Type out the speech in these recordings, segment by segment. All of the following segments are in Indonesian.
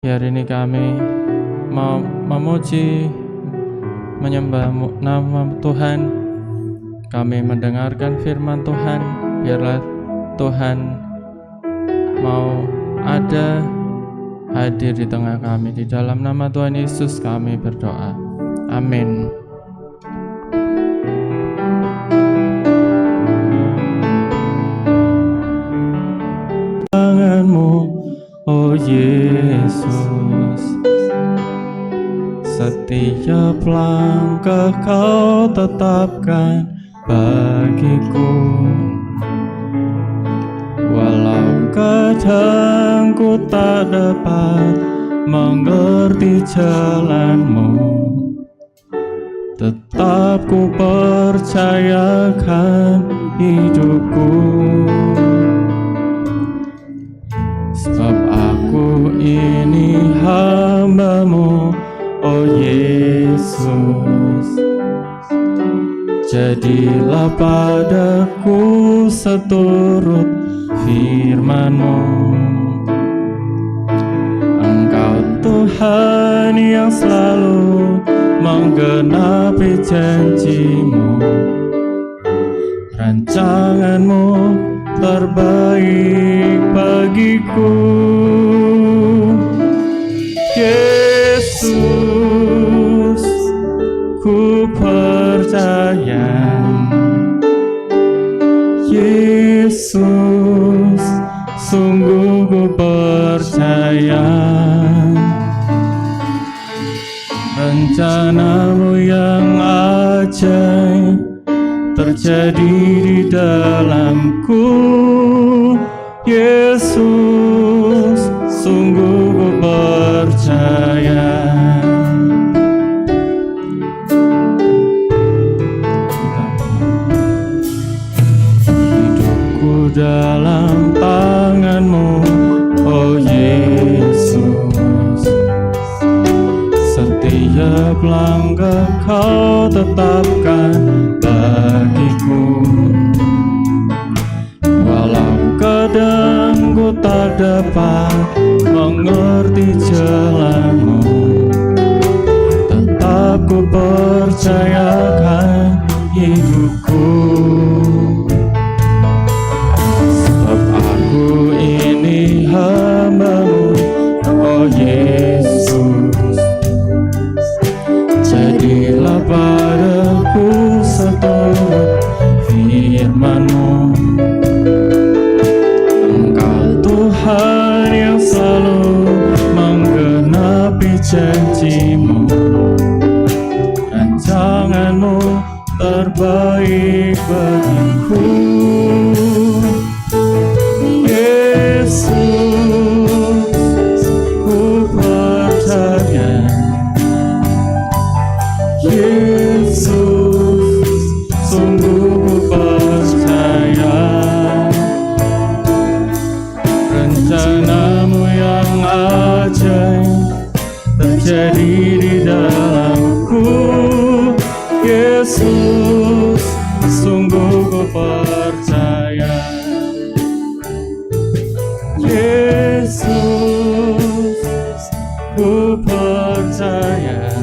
Hari ini kami mau memuji, menyembah nama Tuhan. Kami mendengarkan firman Tuhan. Biarlah Tuhan mau ada, hadir di tengah kami. Di dalam nama Tuhan Yesus kami berdoa. Amin. Tanganmu, oh Yesus, setiap langkah Kau tetapkan bagiku. Walau kadang ku tak dapat mengerti jalanmu, tetap ku percayakan hidupku. Sebab aku ini hamba-Mu, oh Yesus. Jadilah padaku seturut firman-Mu. Engkau Tuhan yang selalu menggenapi janji-Mu. Rancangan-Mu terbaik bagiku. Yesus, ku percaya. Yesus, sungguh ku percaya. Rencana-Mu yang ajaib terjadi di dalamku. Yesus, sungguh ku percaya. Hidupku dalam tangan-Mu, oh Yesus. Setiap langkah Kau tetapkan bagiku. Walau kadang ku tak dapat mengerti jalan-Mu, tetap ku percayakan hidupku. Sebab aku ini hamba-Mu, oh Yesus. Jadilah padaku seturut firman-Mu. Engkau Tuhan yang selalu menggenapi janji-Mu. Rancangan-Mu terbaik bagiku. Yesus, ku percaya. Yesus, sungguh ku percaya. Rencana-Mu yang ajaib terjadi di dalamku. Yesus, sungguh ku percaya. Yesus, ku percaya.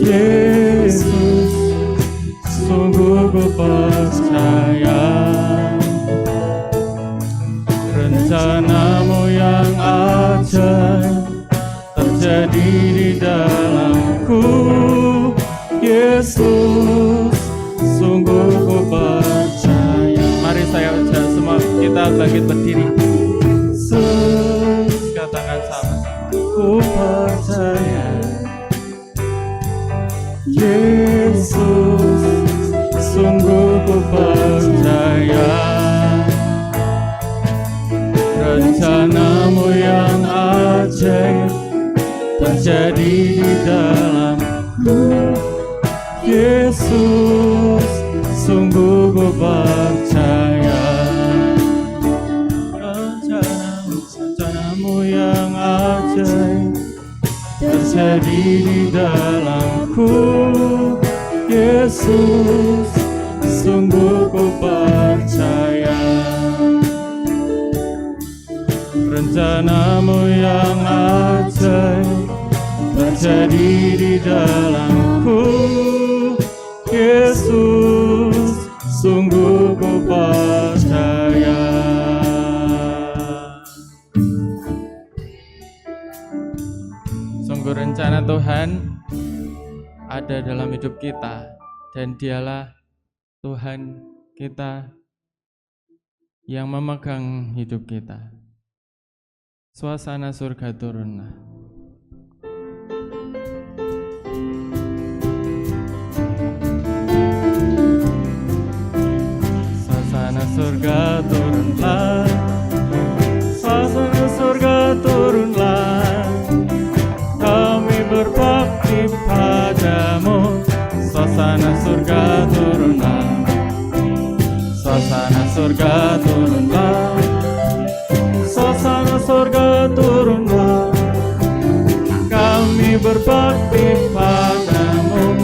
Yesus, sungguh ku percaya. Rencana-Mu yang ajaib terjadi di dalamku. Yesus, sungguh ku percaya. Mari saya ucap semua, kita bangkit berdiri. Yesus, katakan sama, ku percaya. Yesus, sungguh ku percaya. Rencana-Mu yang ajaib terjadi di dalamku. Yesus, sungguh ku percaya. Rencana-Mu yang ajaib terjadi di dalamku. Yesus, sungguh ku percaya. rencanamu yang ajaib terjadi di dalamku. Yesus, sungguh ku percaya. Sungguh rencana Tuhan ada dalam hidup kita, dan Dialah Tuhan kita yang memegang hidup kita. Suasana surga turunlah. Suasana surga turunlah. Suasana surga turunlah. Kami berbakti padamu. Suasana surga turunlah. Suasana surga turunlah. Suasana surga turunlah. Kami berbakti padamu.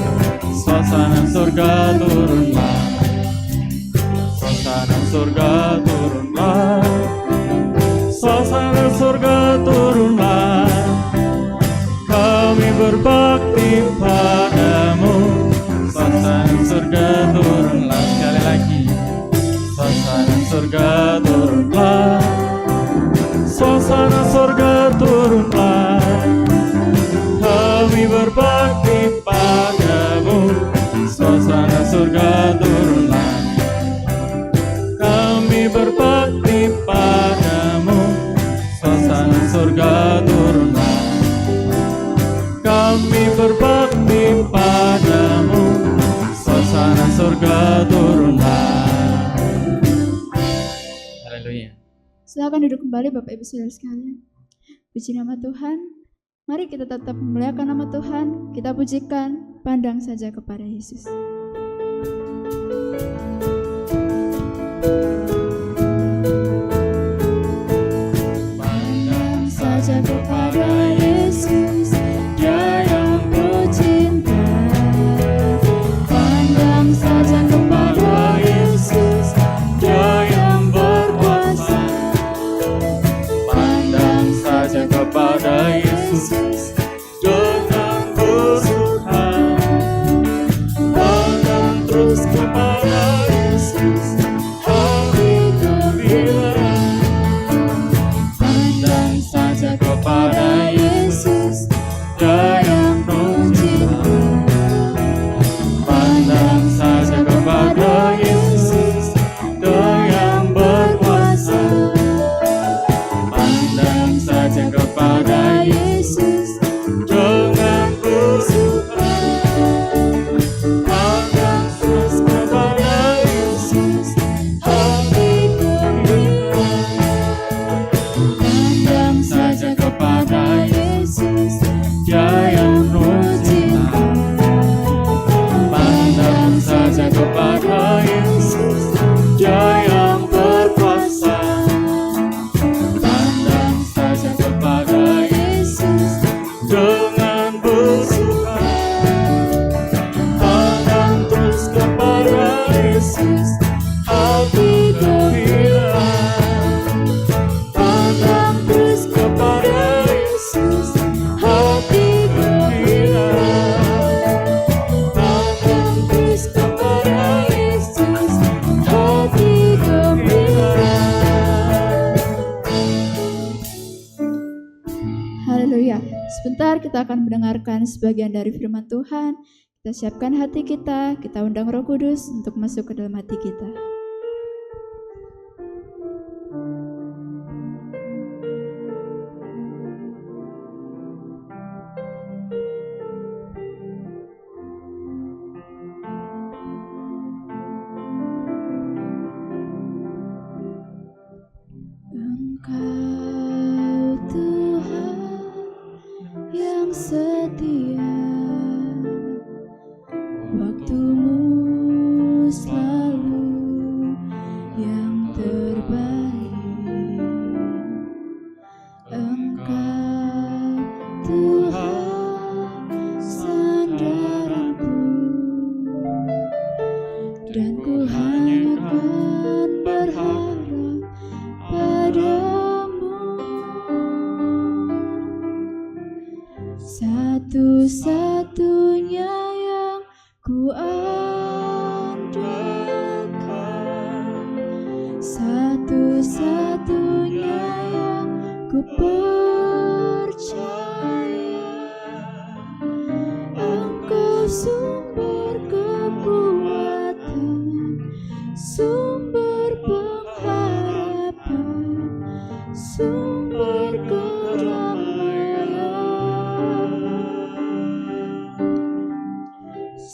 Suasana surga turunlah. Suasana surga turunlah. Suasana surga turunlah. Kami berbakti padamu. Suasana surga turunlah. Sekali lagi. Suasana surga turunlah. Suasana surga turunlah. Kami berbakti padamu. Suasana surga turunlah. Kami berbakti padamu. Suasana surga turunlah. Kami berbakti padamu. Suasana surga turunlah. Haleluya. Silakan duduk kembali Bapak Ibu Saudara sekalian. Puji nama Tuhan. Mari kita tetap memuliakan nama Tuhan. Kita pujikan, pandang saja kepada Yesus. Pandang saja kepada Yesus, Dia yang ku cinta. Pandang saja kepada Yesus, Dia yang berkuasa. Pandang saja kepada Yesus dengan bersuka. Pandang terus kepada Yesus, hati gembira. Pandang saja kepada Yesus, Dia yang mencinta. Pandang saja kepada Yesus, Dia yang berkuasa. Pandang saja kepada Yesus dengan bersuka. Pandang terus kepada Yesus, hati gembira. Pandang saja kepada Yesus, Dia yang mencinta. Pandang saja kepada Yesus, Dia yang berkuasa. Pandang saja kepada Yesus dengan bersuka. Pandang terus kepada Yesus, hati gembira. Pandang terus kepada Yesus, hati gembira. Pandang terus kepada Yesus, hati gembira. Haleluya. Sebentar kita akan mendengarkan sebagian dari firman Tuhan. Kita siapkan hati kita undang Roh Kudus untuk masuk ke dalam hati kita. Engkau Tuhan yang setia, waktumu selalu yang terbaik. Engkau Tuhan sandaranku, dan ku hanya akan berharap padamu. Satu-satunya yang ku andalkan, satu-satunya yang ku percaya. Engkau sumber kekuatan, sumber pengharapan, sumber kedamaian.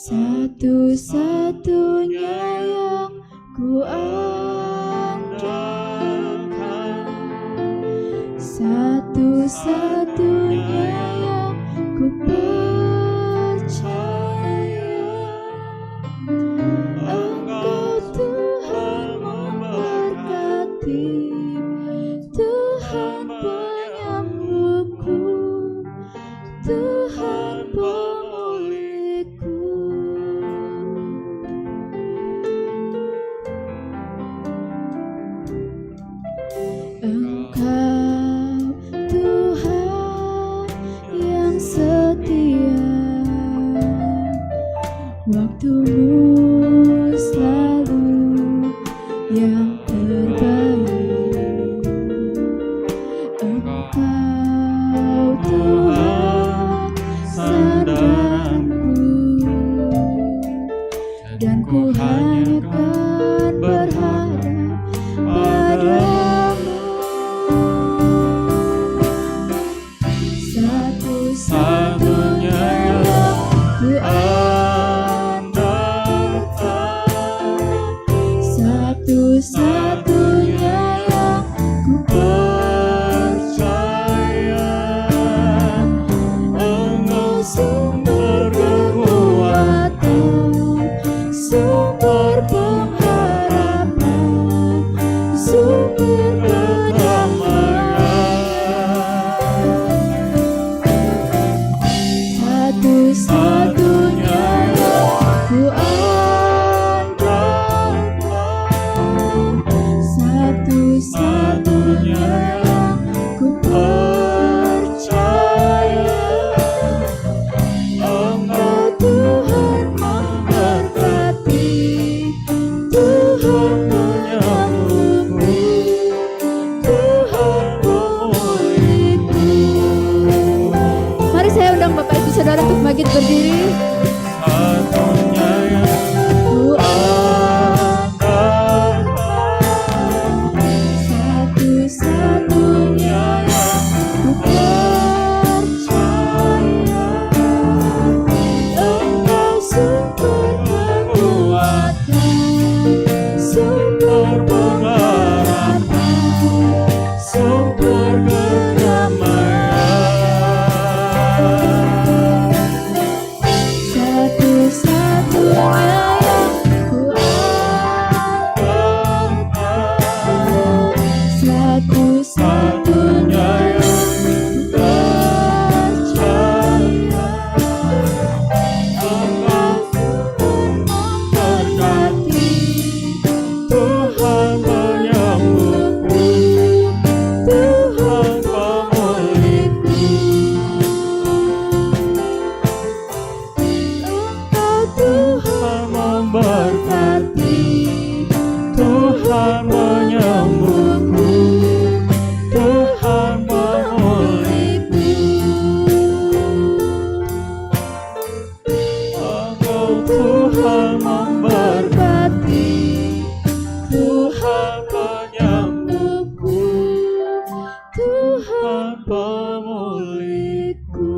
Satu-satunya yang ku andalkan, satu-satunya yang ku percaya. Engkau Tuhan memberkati, Tuhan penyembuhku, Tuhan pemulihku. Engkau Tuhan yang setia, waktumu selalu yang terbaik. Engkau Tuhan sandaranku, dan ku hanya kan berharap padamu. Satu-satunya yang ku andalkan, satu-satunya yang ku percaya. Engkau sumber kekuatan, sumber pengharapan, sumber kedamaian. Satu-satunya yang ku andalkan, satu-satunya yang ku percaya. Engkau Tuhan memberkati, Tuhan menyembuhku, Tuhan pemulihku. Mari saya undang Bapak Ibu Saudara untuk bangkit berdiri. Satunya yang Ku andalkan, satu-satunya yang ku percaya. Engkau sumber kekuatan, sumber pengharapan, sumber kedamaian. Satu-satunya yang ku andalkan, satu-satunya yang ku percaya. Engkau Tuhan memberkati, Tuhan menyembuhku, Tuhan pemulihku. Engkau Tuhan memberkati, Tuhan menyembuhku, Tuhan pemulihku. Engkau Tuhan memberkati, Tuhan menyembuhku, Tuhan Tuhan pemulihku.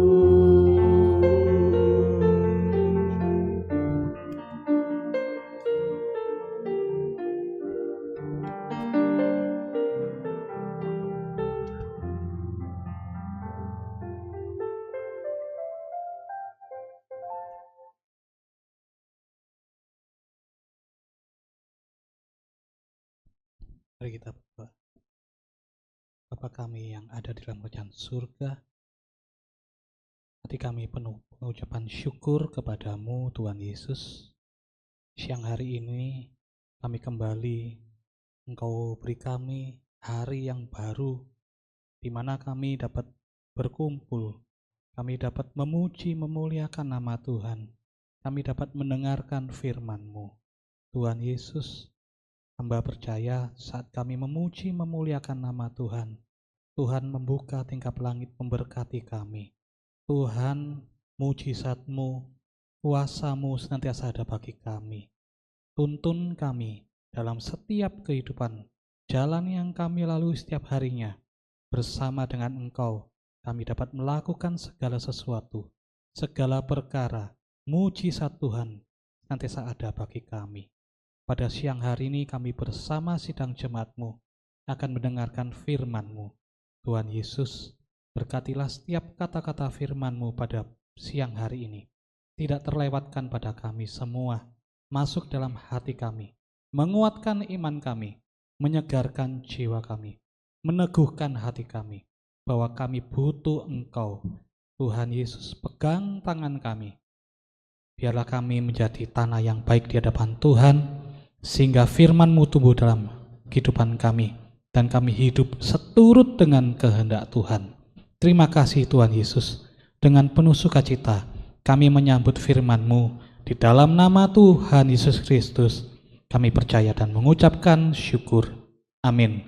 Mari kita berdoa. Bapa kami yang ada di dalam kerajaan surga, hati kami penuh pengucapan syukur kepadamu Tuhan Yesus. Siang hari ini kami kembali, Engkau beri kami hari yang baru, di mana kami dapat berkumpul Kami dapat memuji memuliakan nama Tuhan. Kami dapat mendengarkan firman-Mu. Tuhan Yesus, hamba percaya saat kami memuji memuliakan nama Tuhan, Tuhan membuka tingkap langit memberkati kami. Tuhan, mujizat-Mu, kuasa-Mu senantiasa ada bagi kami. Tuntun kami dalam setiap kehidupan, jalan yang kami lalui setiap harinya. Bersama dengan Engkau, kami dapat melakukan segala sesuatu, segala perkara, mujizat Tuhan senantiasa ada bagi kami. Pada siang hari ini kami bersama sidang jemaat-Mu akan mendengarkan firman-Mu. Tuhan Yesus, berkatilah setiap kata-kata firman-Mu pada siang hari ini. Tidak terlewatkan pada kami semua, masuk dalam hati kami, menguatkan iman kami, menyegarkan jiwa kami, meneguhkan hati kami, bahwa kami butuh Engkau. Tuhan Yesus, pegang tangan kami. Biarlah kami menjadi tanah yang baik di hadapan Tuhan, sehingga firman-Mu tumbuh dalam kehidupan kami, dan kami hidup seturut dengan kehendak Tuhan. Terima kasih Tuhan Yesus. Dengan penuh sukacita kami menyambut firman-Mu. Di dalam nama Tuhan Yesus Kristus kami percaya dan mengucapkan syukur. Amin.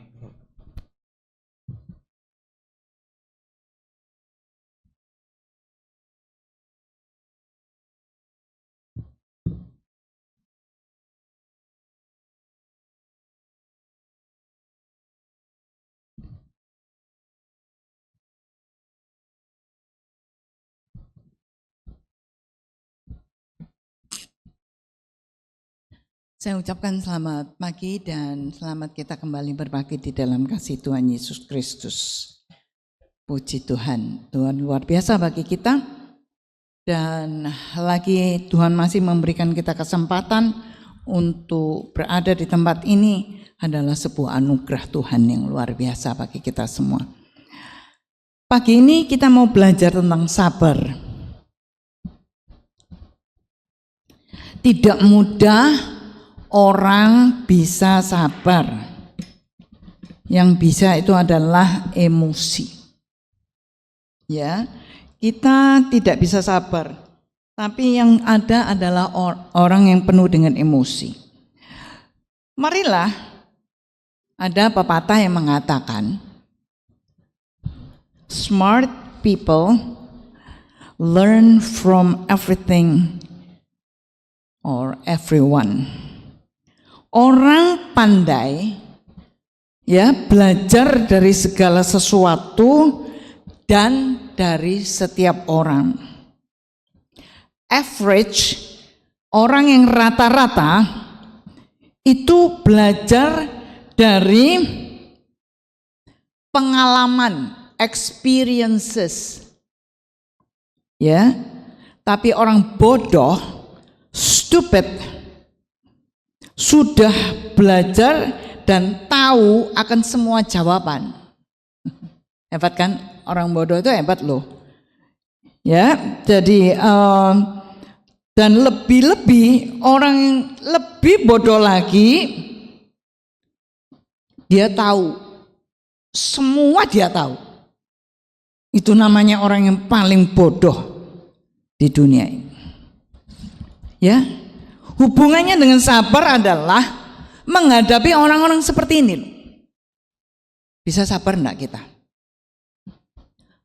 Saya ucapkan selamat pagi dan selamat kita kembali berbakti di dalam kasih Tuhan Yesus Kristus. Puji Tuhan, Tuhan luar biasa bagi kita. Dan lagi Tuhan masih memberikan kita kesempatan untuk berada di tempat ini adalah sebuah anugerah Tuhan yang luar biasa bagi kita semua. Pagi ini kita mau belajar tentang sabar. Tidak mudah orang bisa sabar. Yang bisa itu adalah emosi. Ya, kita tidak bisa sabar. Tapi yang ada adalah orang yang penuh dengan emosi. Marilah, ada pepatah yang mengatakan, smart people learn from everything or everyone. Orang pandai ya belajar dari segala sesuatu dan dari setiap orang. Average, orang yang rata-rata itu belajar dari pengalaman, experiences. Ya. Tapi orang bodoh, stupid, sudah belajar dan tahu akan semua jawaban. Hebat kan? Orang bodoh itu hebat loh. Ya, jadi dan lebih-lebih orang yang lebih bodoh lagi, dia tahu. Semua dia tahu. Itu namanya orang yang paling bodoh di dunia ini. Ya. Hubungannya dengan sabar adalah menghadapi orang-orang seperti ini. Bisa sabar enggak kita?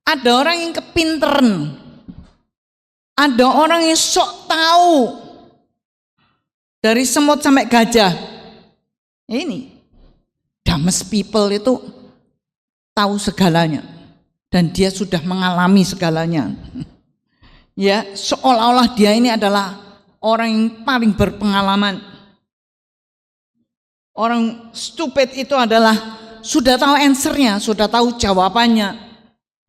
Ada orang yang kepinteran. Ada orang yang sok tahu. Dari semut sampai gajah. Ini. Dames people itu tahu segalanya. Dan dia sudah mengalami segalanya. Ya, seolah-olah dia ini adalah orang yang paling berpengalaman. Orang stupid itu adalah sudah tahu answernya, sudah tahu jawabannya.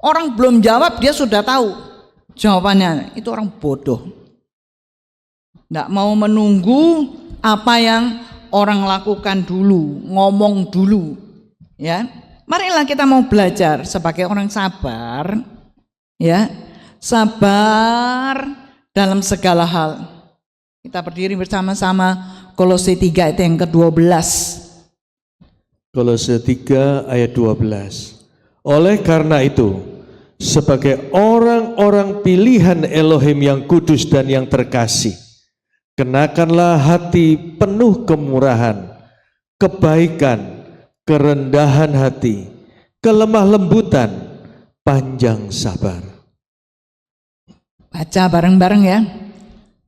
Orang belum jawab dia sudah tahu jawabannya. Itu orang bodoh. Tidak mau menunggu apa yang orang lakukan dulu, ngomong dulu. Ya, marilah kita mau belajar sebagai orang sabar. Ya, sabar dalam segala hal. Kita berdiri bersama-sama Kolose 3 ayat yang ke-12. Kolose 3 ayat 12. Oleh karena itu, sebagai orang-orang pilihan Elohim yang kudus dan yang terkasih. Kenakanlah hati penuh kemurahan, kebaikan, kerendahan hati, kelemah lembutan, panjang sabar. Baca bareng-bareng ya.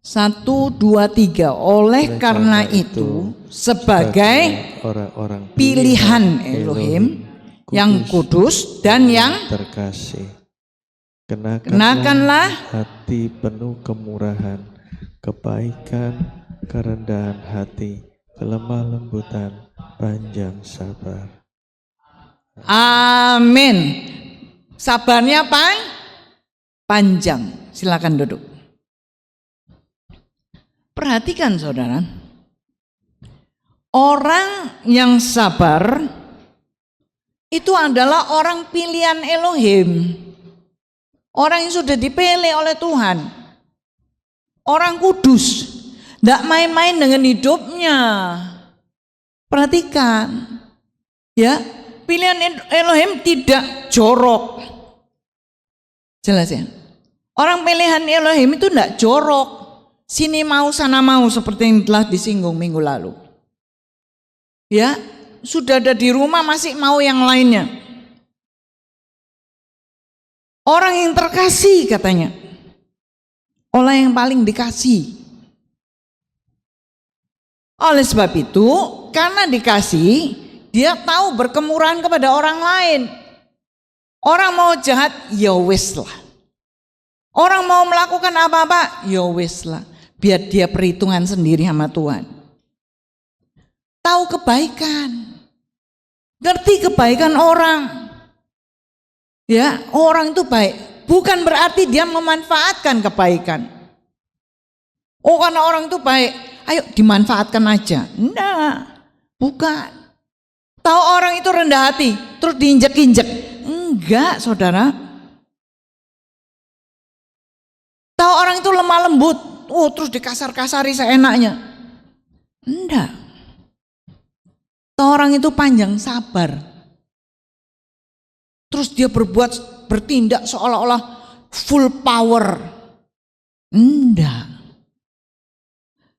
1, 2, 3. Oleh karena itu sebagai orang-orang pilihan Elohim yang kudus dan yang terkasih, kenakanlah hati penuh kemurahan, kebaikan, kerendahan hati, kelemah lembutan, panjang sabar. Amin. Sabarnya panjang. Silakan duduk. Perhatikan saudara, orang yang sabar itu adalah orang pilihan Elohim, orang yang sudah dipilih oleh Tuhan, orang kudus, tidak main-main dengan hidupnya. Perhatikan, ya, pilihan Elohim tidak jorok, jelas ya. Orang pilihan Elohim itu tidak jorok, sini mau sana mau seperti yang telah disinggung minggu lalu. Ya, sudah ada di rumah masih mau yang lainnya. Orang yang terkasih katanya, orang yang paling dikasih. Oleh sebab itu, karena dikasih, dia tahu berkemurahan kepada orang lain. Orang mau jahat, ya wis lah. Orang mau melakukan apa-apa, ya wis lah. Biar dia perhitungan sendiri sama Tuhan. Tahu kebaikan, ngerti kebaikan orang. Ya, orang itu baik. Bukan berarti dia memanfaatkan kebaikan. Oh, karena orang itu baik, ayo dimanfaatkan aja. Enggak, bukan. Tahu orang itu rendah hati, terus diinjek-injek. Enggak, saudara. Tahu orang itu lemah lembut, terus dikasar-kasari seenaknya. Enggak. Tahu orang itu panjang sabar. Terus dia bertindak seolah-olah full power. Enggak.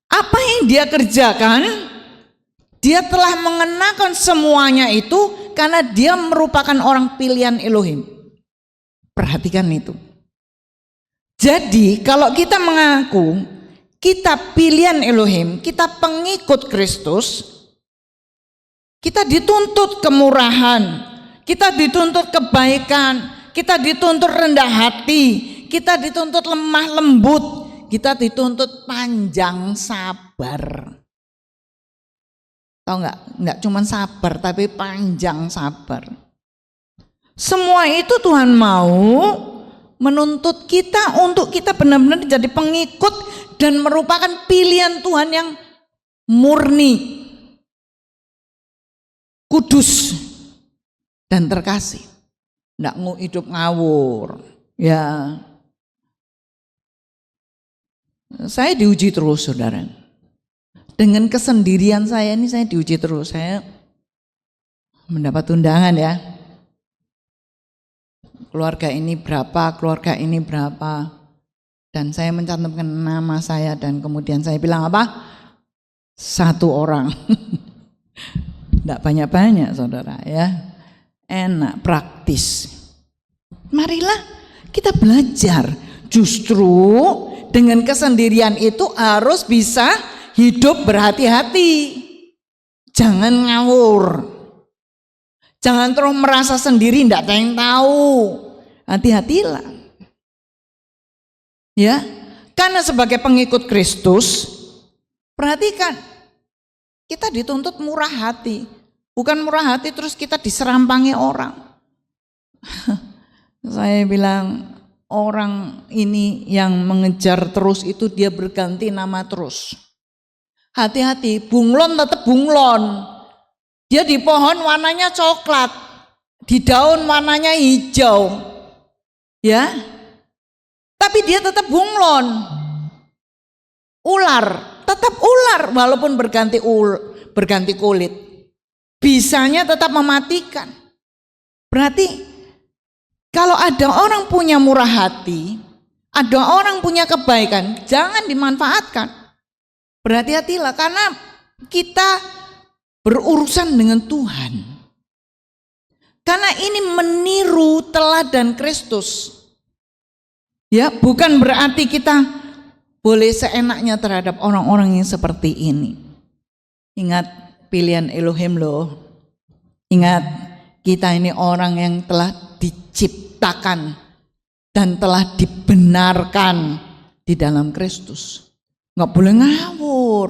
Apa yang dia kerjakan, dia telah mengenakan semuanya itu karena dia merupakan orang pilihan Elohim. Perhatikan itu. Jadi kalau kita mengaku kita pilihan Elohim, kita pengikut Kristus, kita dituntut kemurahan, kita dituntut kebaikan, kita dituntut rendah hati, kita dituntut lemah lembut, kita dituntut panjang sabar. Tahu nggak cuma sabar tapi panjang sabar. Semua itu Tuhan mau menuntut kita untuk kita benar-benar jadi pengikut dan merupakan pilihan Tuhan yang murni, kudus dan terkasih. Nggak mau hidup ngawur. Ya, saya diuji terus saudara. Dengan kesendirian saya ini saya diuji terus. Saya mendapat undangan ya. Keluarga ini berapa, keluarga ini berapa. Dan saya mencantumkan nama saya dan kemudian saya bilang apa? 1 orang. Tidak banyak-banyak saudara ya. Enak, praktis. Marilah kita belajar. Justru dengan kesendirian itu harus bisa hidup berhati-hati. Jangan ngawur. Jangan terus merasa sendiri, tidak ada yang tahu. Hati-hatilah. Ya, karena sebagai pengikut Kristus, perhatikan, kita dituntut murah hati. Bukan murah hati terus kita diserampangi orang. Saya bilang, orang ini yang mengejar terus itu dia berganti nama terus. Hati-hati, bunglon tetap bunglon. Dia di pohon warnanya coklat, di daun warnanya hijau, ya. Tapi dia tetap bunglon, ular, tetap ular walaupun berganti kulit, bisanya tetap mematikan. Berarti Kalau ada orang punya murah hati, ada orang punya kebaikan, jangan dimanfaatkan. Berhati-hatilah karena kita berurusan dengan Tuhan. Karena ini meniru teladan Kristus. Ya, bukan berarti kita boleh seenaknya terhadap orang-orang yang seperti ini. Ingat pilihan Elohim loh. Ingat, kita ini orang yang telah diciptakan dan telah dibenarkan di dalam Kristus. Nggak boleh ngawur.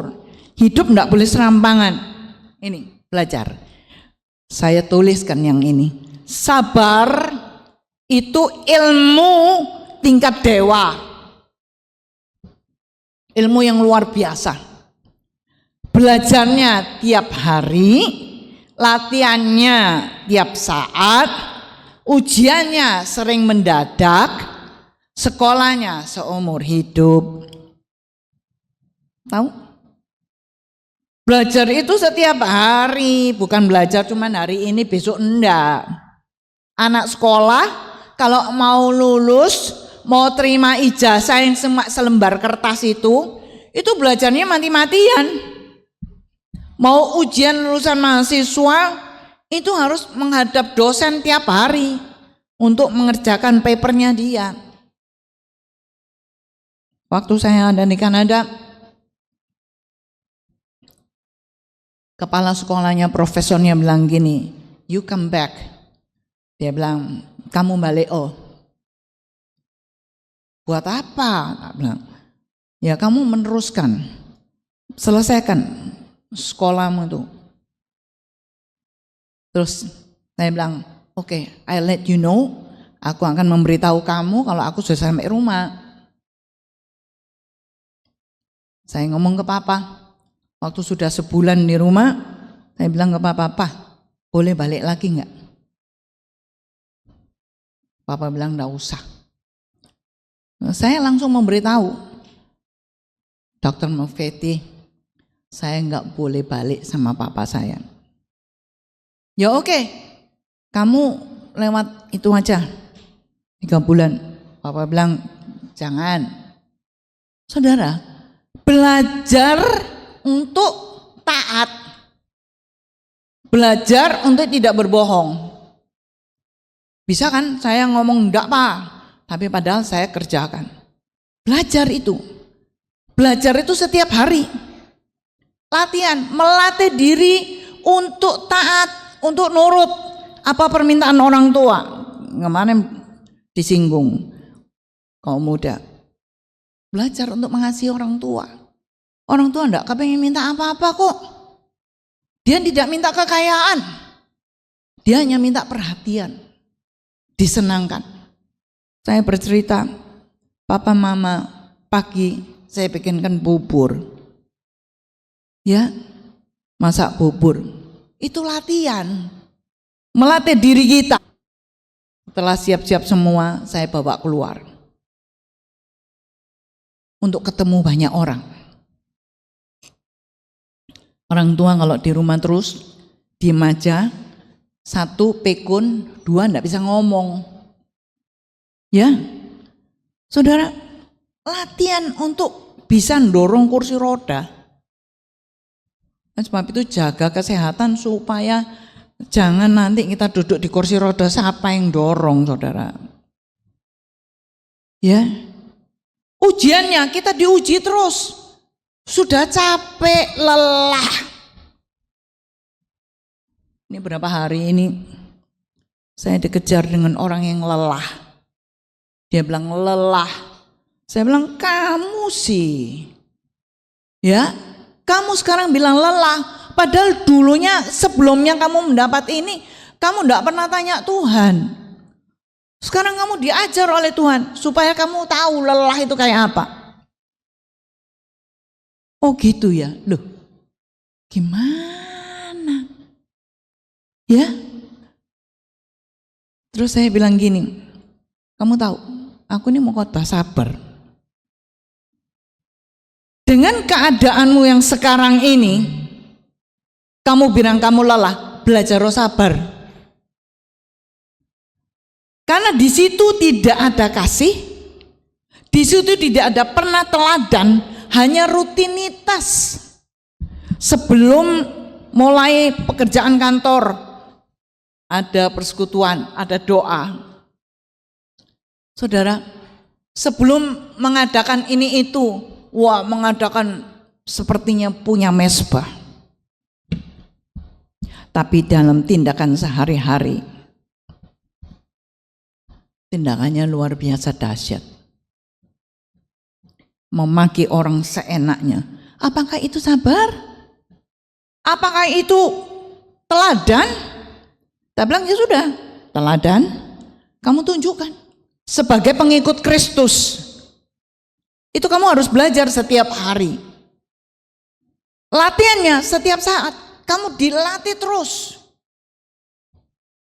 Hidup nggak boleh serampangan. Ini, belajar. Saya tuliskan yang ini. Sabar itu ilmu tingkat dewa. Ilmu yang luar biasa. Belajarnya tiap hari, latihannya tiap saat, ujiannya sering mendadak, sekolahnya seumur hidup. Tahu? Belajar itu setiap hari, bukan belajar cuma hari ini besok enggak. Anak sekolah kalau mau lulus, mau terima ijazah yang selembar kertas itu belajarnya mati-matian. Mau ujian lulusan mahasiswa, itu harus menghadap dosen tiap hari untuk mengerjakan papernya dia. Waktu saya ada di Kanada, kepala sekolahnya, profesornya bilang gini, you come back. Dia bilang, kamu balik. Oh, buat apa? Dia bilang, ya kamu meneruskan, selesaikan sekolahmu itu. Terus saya bilang, oke, I let you know, aku akan memberitahu kamu kalau aku sudah sampai rumah. Saya ngomong ke papa. Waktu sudah sebulan di rumah, saya bilang ke papa, boleh balik lagi enggak? Papa bilang enggak usah. Saya langsung memberitahu, Dr. Mufeti, saya enggak boleh balik sama papa saya. Ya oke, kamu lewat itu aja, 3 bulan. Papa bilang, jangan. Saudara, belajar untuk taat, belajar untuk tidak berbohong. Bisa kan saya ngomong enggak Pak, tapi padahal saya kerjakan. Belajar itu setiap hari. Latihan, melatih diri untuk taat, untuk nurut apa permintaan orang tua. Kemarin disinggung kaum muda. Belajar untuk mengasihi orang tua. Orang tua enggak kepengen minta apa-apa kok. Dia tidak minta kekayaan. Dia hanya minta perhatian. Disenangkan. Saya bercerita, papa mama pagi saya bikinkan bubur. Ya, masak bubur. Itu latihan. Melatih diri kita. Setelah siap-siap semua, saya bawa keluar. Untuk ketemu banyak orang. Orang tua kalau di rumah terus diem aja, 1 pikun, 2 enggak bisa ngomong. Ya, saudara, latihan untuk bisa dorong kursi roda. Sebab itu jaga kesehatan supaya jangan nanti kita duduk di kursi roda, siapa yang dorong, saudara? Ya, ujiannya kita diuji terus. Sudah capek, lelah. Ini berapa hari ini saya dikejar dengan orang yang lelah. Dia bilang lelah. Saya bilang kamu sih. Ya, kamu sekarang bilang lelah. Padahal dulunya sebelumnya kamu mendapat ini, kamu enggak pernah tanya Tuhan. Sekarang kamu diajar oleh Tuhan supaya kamu tahu lelah itu kayak apa. Oh gitu ya, loh gimana? Ya, terus saya bilang gini, kamu tahu, aku ini mau khotbah sabar. Dengan keadaanmu yang sekarang ini, kamu bilang kamu lelah, belajar sabar. Karena di situ tidak ada kasih, di situ tidak ada pernah teladan, hanya rutinitas. Sebelum mulai pekerjaan kantor, ada persekutuan, ada doa. Saudara, sebelum mengadakan ini itu, wah, mengadakan sepertinya punya mesbah. Tapi dalam tindakan sehari-hari, tindakannya luar biasa dahsyat. Memaki orang seenaknya. Apakah itu sabar? Apakah itu teladan? Kita bilang ya sudah, teladan kamu tunjukkan. Sebagai pengikut Kristus, itu kamu harus belajar setiap hari. Latihannya setiap saat, kamu dilatih terus.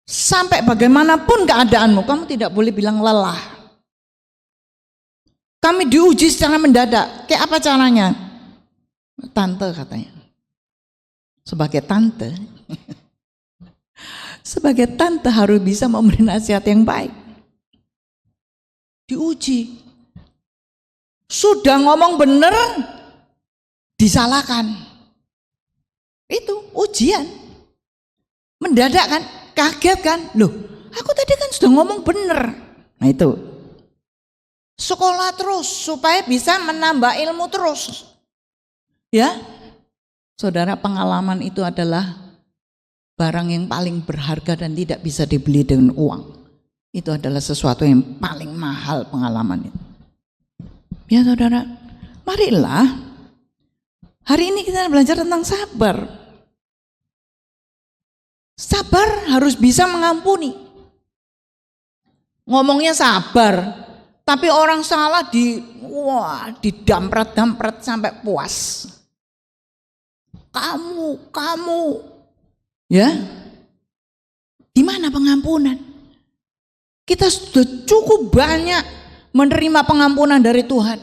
Sampai bagaimanapun keadaanmu, kamu tidak boleh bilang lelah. Kami diuji secara mendadak. Kayak apa caranya? Tante katanya. Sebagai tante, sebagai tante harus bisa memberi nasihat yang baik. Diuji. Sudah ngomong bener, disalahkan. Itu ujian. Mendadak kan? Kaget kan? Loh, aku tadi kan sudah ngomong bener. Nah itu. Sekolah terus supaya bisa menambah ilmu terus. Ya. Saudara, pengalaman itu adalah barang yang paling berharga dan tidak bisa dibeli dengan uang. Itu adalah sesuatu yang paling mahal, pengalaman itu. Ya saudara, marilah hari ini kita belajar tentang sabar. Sabar harus bisa mengampuni. Ngomongnya sabar, tapi orang salah didampret-dampret sampai puas. Kamu, ya, di mana pengampunan? Kita sudah cukup banyak menerima pengampunan dari Tuhan.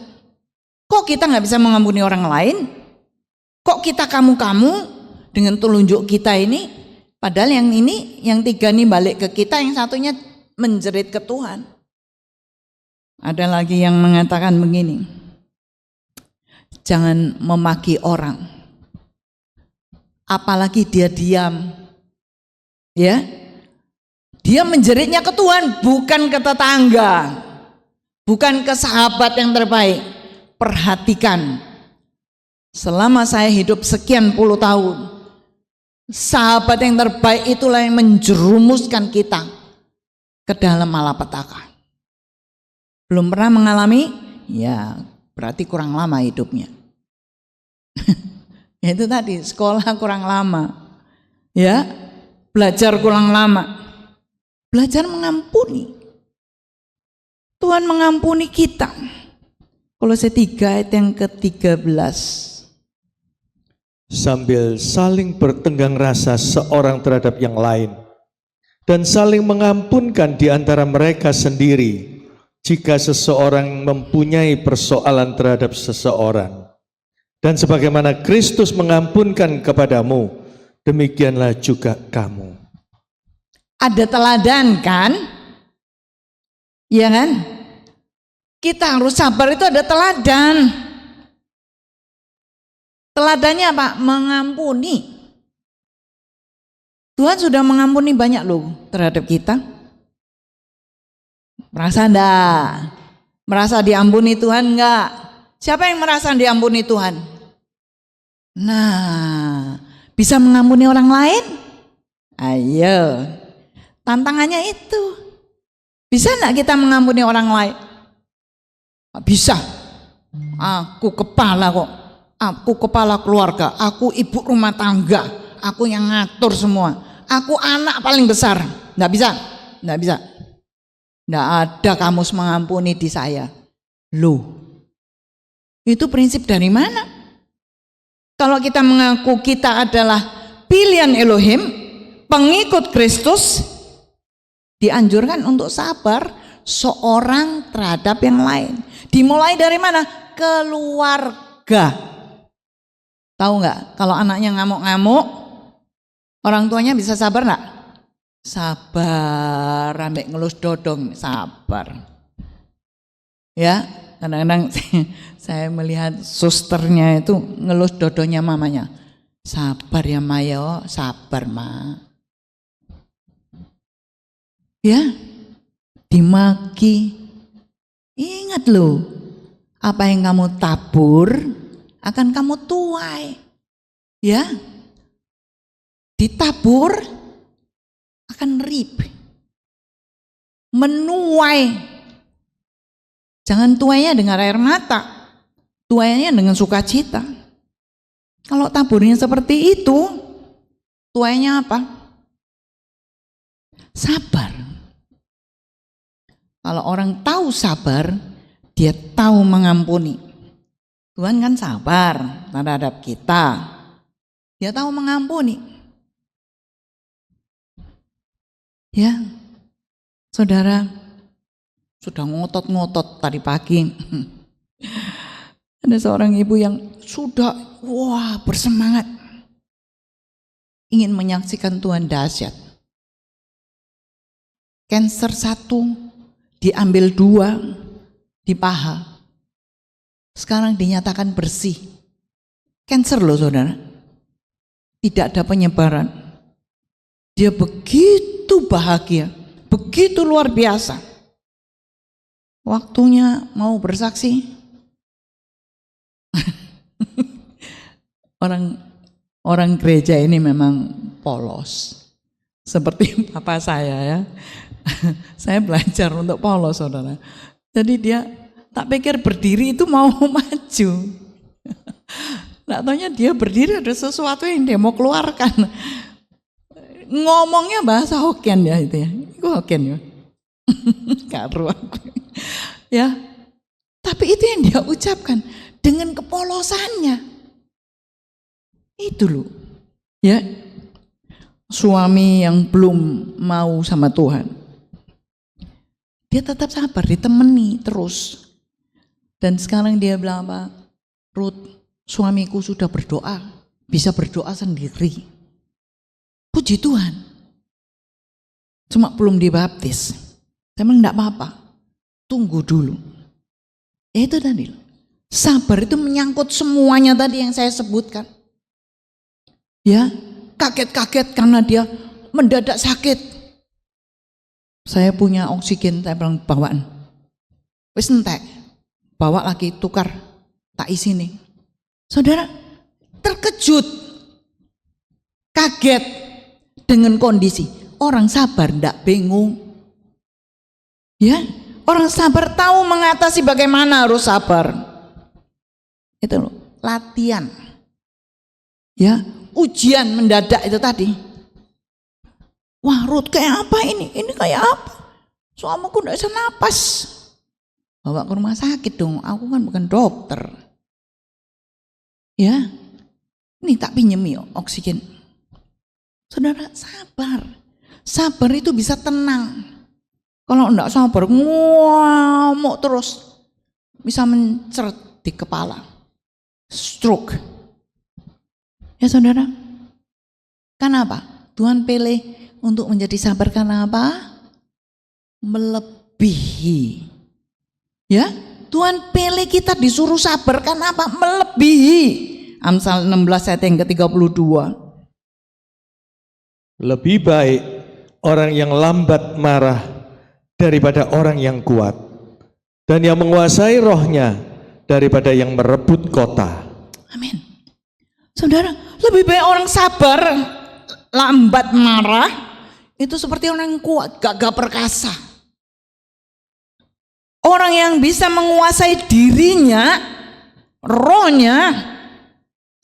Kok kita nggak bisa mengampuni orang lain? Kok kita kamu-kamu dengan telunjuk kita ini? Padahal yang ini, yang tiga ini balik ke kita, yang satunya menjerit ke Tuhan. Ada lagi yang mengatakan begini, jangan memaki orang, apalagi dia diam, ya. Dia menjeritnya ke Tuhan, bukan ke tetangga, bukan ke sahabat yang terbaik. Perhatikan, selama saya hidup sekian puluh tahun, sahabat yang terbaik itulah yang menjerumuskan kita ke dalam malapetaka. Belum pernah mengalami, ya berarti kurang lama hidupnya. Itu tadi, sekolah kurang lama, ya, belajar kurang lama. Belajar mengampuni. Tuhan mengampuni kita. Kolose 3 ayat yang ke-13. Sambil saling bertenggang rasa seorang terhadap yang lain, dan saling mengampunkan di antara mereka sendiri, jika seseorang mempunyai persoalan terhadap seseorang. Dan sebagaimana Kristus mengampunkan kepadamu, demikianlah juga kamu. Ada teladan kan? Iya kan? Kita harus sabar, itu ada teladan. Teladannya apa? Mengampuni. Tuhan sudah mengampuni banyak loh terhadap kita. Merasa enggak? Merasa diampuni Tuhan enggak? Siapa yang merasa diampuni Tuhan? Nah, bisa mengampuni orang lain? Ayo. Tantangannya itu. Bisa enggak kita mengampuni orang lain? Bisa. Aku kepala kok. Aku kepala keluarga. Aku ibu rumah tangga. Aku yang ngatur semua. Aku anak paling besar. Enggak bisa. Enggak bisa. Enggak ada kamus mengampuni di saya. Loh. Itu prinsip dari mana? Kalau kita mengaku kita adalah pilihan Elohim, pengikut Kristus, dianjurkan untuk sabar seorang terhadap yang lain. Dimulai dari mana? Keluarga. Tahu nggak? Kalau anaknya ngamuk-ngamuk, orang tuanya bisa sabar nggak? Sabar, ambek ngelus dodong, sabar. Ya, kadang-kadang saya melihat susternya itu ngelus dodongnya mamanya. Sabar ya Mayo, sabar Ma. Ya, dimaki. Ingat loh, apa yang kamu tabur akan kamu tuai. Ya, ditabur akan reap, menuai. Jangan tuainya dengan air mata, tuainya dengan sukacita. Kalau taburnya seperti itu, tuainya apa? Sabar. Kalau orang tahu sabar, dia tahu mengampuni. Tuhan kan sabar terhadap kita. Dia tahu mengampuni. Ya, saudara, sudah ngotot-ngotot tadi pagi. Ada seorang ibu yang sudah bersemangat ingin menyaksikan Tuhan dahsyat. Cancer 1 diambil 2 di paha. Sekarang dinyatakan bersih. Cancer loh saudara. Tidak ada penyebaran. Dia begitu bahagia, begitu luar biasa. Waktunya mau bersaksi. Orang gereja ini memang polos. Seperti papa saya ya. Saya belajar untuk polos saudara. Jadi dia tak pikir berdiri itu mau maju. Nggak taunya dia berdiri ada sesuatu yang dia mau keluarkan. Ngomongnya bahasa Hokkien ya itu ya. Itu Hokkien ya. Karu aku. Ya. Tapi itu yang dia ucapkan dengan kepolosannya. Itu loh. Ya. Suami yang belum mau sama Tuhan. Dia tetap sabar, ditemani terus. Dan sekarang dia bilang apa? Ruth, suamiku sudah berdoa, bisa berdoa sendiri. Puji Tuhan. Cuma belum dibaptis. Saya bilang enggak apa-apa. Tunggu dulu. Itu tadi. Sabar itu menyangkut semuanya tadi yang saya sebutkan. Ya, kaget-kaget karena dia mendadak sakit. Saya punya oksigen, saya bilang bawaan. Wis entek. Bawa lagi, tukar. Tak isi nih. Saudara, terkejut. Kaget dengan kondisi. Orang sabar ndak bingung. Ya, orang sabar tahu mengatasi bagaimana harus sabar. Itu loh, latihan. Ya, ujian mendadak itu tadi. Wah, Ruth kayak apa ini? Ini kayak apa? Suamiku ndak bisa napas. Bawa ke rumah sakit dong. Aku kan bukan dokter. Ya, ini tak pinjem ya oksigen. Saudara, sabar. Sabar itu bisa tenang. Kalau enggak sabar, ngamuk terus. Bisa menceret di kepala. Stroke. Ya saudara. Kenapa? Tuhan pilih untuk menjadi sabar karena apa? Melebihi. Ya, Tuhan pilih kita disuruh sabar karena apa? Melebihi. Amsal 16 ayat yang ke-32. Lebih baik orang yang lambat marah daripada orang yang kuat, dan yang menguasai rohnya daripada yang merebut kota. Amin. Saudara, lebih baik orang sabar, lambat marah, itu seperti orang yang kuat, gagah perkasa. Orang yang bisa menguasai dirinya, rohnya,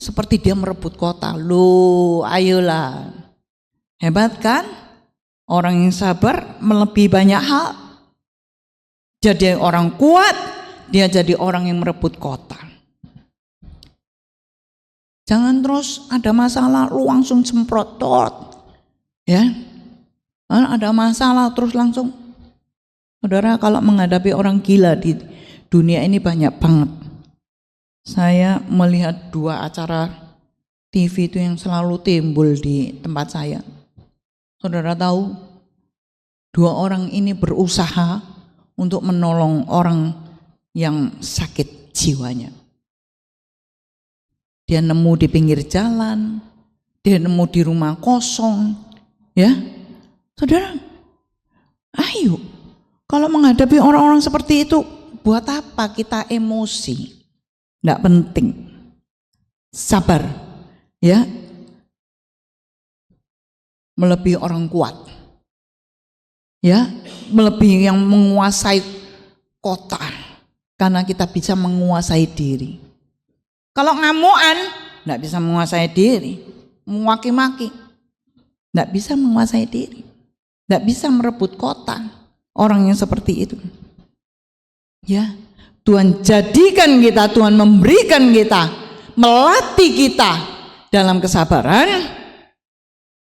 seperti dia merebut kota. Loh, ayolah. Hebat kan? Orang yang sabar melebihi banyak hal. Jadi orang kuat, dia jadi orang yang merebut kota. Jangan terus ada masalah, lu langsung semprotot. Ya. Ada masalah terus langsung. Saudara, kalau menghadapi orang gila di dunia ini banyak banget. Saya melihat 2 acara TV itu yang selalu timbul di tempat saya. Saudara tahu, Dua orang ini berusaha untuk menolong orang yang sakit jiwanya. Dia nemu di pinggir jalan, dia nemu di rumah kosong, ya. Saudara, ayo, kalau menghadapi orang-orang seperti itu, buat apa kita emosi? Tidak penting. Sabar, ya. Melebihi orang kuat. Ya, melebihi yang menguasai kota. Karena kita bisa menguasai diri. Kalau ngamuan, tidak bisa menguasai diri. Memaki-maki, tidak bisa menguasai diri. Tidak bisa merebut kota. Orang yang seperti itu. Ya, Tuhan jadikan kita, Tuhan memberikan kita, melatih kita dalam kesabaran.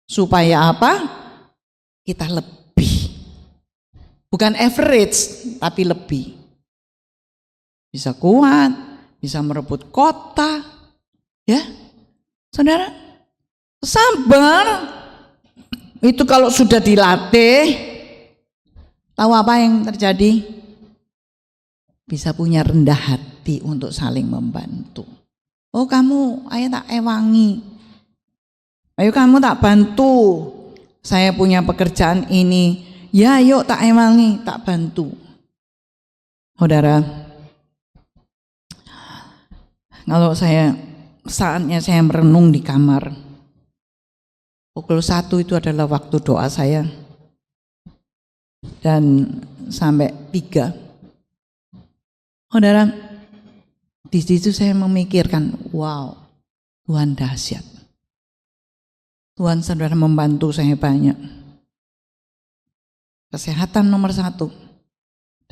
Supaya apa? Kita lebih. Bukan average, tapi lebih. Bisa kuat, bisa merebut kota. Ya, saudara, sabar. Itu kalau sudah dilatih, tahu apa yang terjadi? Bisa punya rendah hati untuk saling membantu. Oh kamu, ayo tak ewangi. Ayo kamu tak bantu. Saya punya pekerjaan ini. Ya yuk tak ewangi, tak bantu. Saudara, kalau saatnya saya merenung di kamar, pukul 1 itu adalah waktu doa saya. Dan sampai 3. Saudara, di situ saya memikirkan, wow, Tuhan dahsyat. Tuhan saudara membantu saya banyak. Kesehatan nomor 1